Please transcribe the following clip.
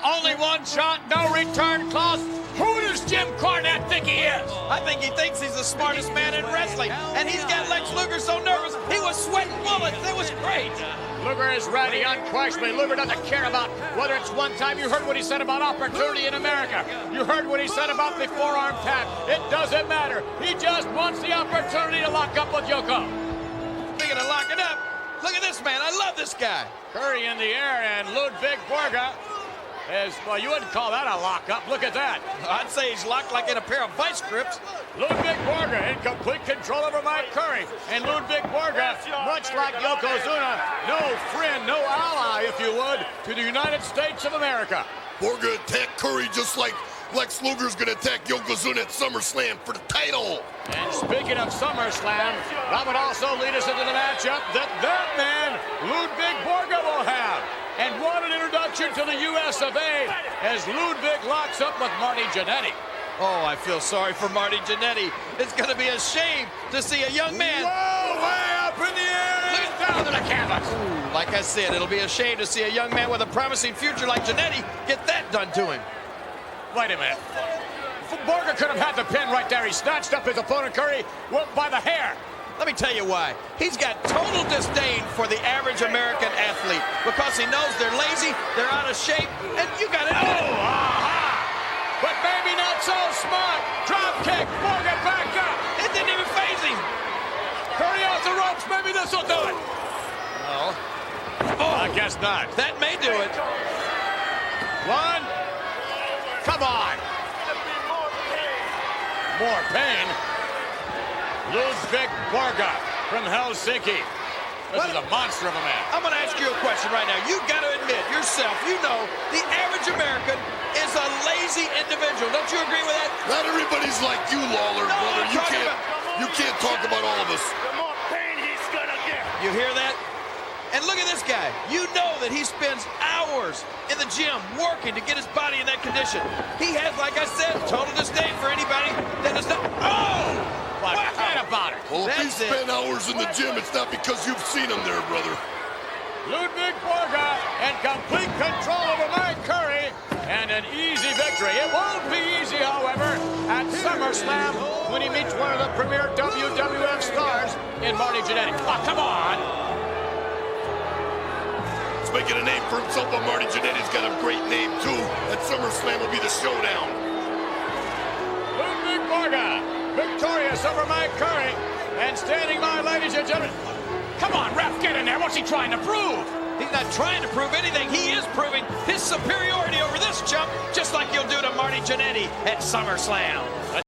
Only one shot, no return clause. Who does Jim Cornette think he is? I think he thinks he's the smartest man in wrestling, and he's got Lex Luger so nervous, he was sweating bullets. It was great. Luger is ready, unquestionably. Luger doesn't care about whether it's one time. You heard what he said about opportunity in America. You heard what he said about the forearm tap. It doesn't matter. He just wants the opportunity to lock up with Yoko. Speaking of locking up, look at this man. I love this guy. Curry in the air, and Ludvig Borga is, well, you wouldn't call that a lockup. Look at that. I'd say he's locked like in a pair of vice grips. Ludvig Borga in complete control over Mike Curry. And Ludvig Borga, much like Yokozuna, no friend, no ally, if you would, to the United States of America. Borga attacked Curry just like Lex Luger's going to attack Yokozuna at SummerSlam for the title. And speaking of SummerSlam, that would also lead us into the matchup that man, Ludvig Borga, will have. And what an introduction to the US of A as Ludvig locks up with Marty Jannetty. Oh, I feel sorry for Marty Jannetty. It's going to be a shame to see a young man. Whoa, way up in the air and down to the canvas. Ooh, like I said, it'll be a shame to see a young man with a promising future like Jannetty get that done to him. Wait a minute. Borga could have had the pin right there. He snatched up his opponent, Curry, by the hair. Let me tell you why. He's got total disdain for the average American athlete because he knows they're lazy, they're out of shape, and you got to admit it. Aha! But maybe not so smart. Drop kick, Borga back up. It didn't even faze him. Curry off the ropes. Maybe this will do it. No. Oh, I guess not. That may do it. One. Come on. More pain. Ludvig Borga from Helsinki. This is a monster of a man. I'm going to ask you a question right now. You've got to admit yourself, you know, the average American is a lazy individual. Don't you agree with that? Not everybody's like you, Lawler, No, brother. I'm You talking can't talk about all of us. The more pain he's gonna get. You hear that? And look at this guy. You know that he spends hours in the gym working to get his body in that condition. He has, like I said, total disdain for anybody that does not. Oh! Well, forget about it. Well, if you That's it. spend hours in the gym, it's not because you've seen him there, brother. Ludvig Borga in complete control over Mike Curry and an easy victory. It won't be easy, however, at SummerSlam when he meets one of the premier WWF stars in Marty Jannetty. Oh, come on. He's making a name for himself, but Marty Jannetty's got a great name, too. At SummerSlam will be the showdown. Ludvig Borga, victorious over Mike Curry, and standing by, ladies and gentlemen. Come on, ref, get in there. What's he trying to prove? He's not trying to prove anything. He is proving his superiority over this chump, just like you'll do to Marty Jannetty at SummerSlam.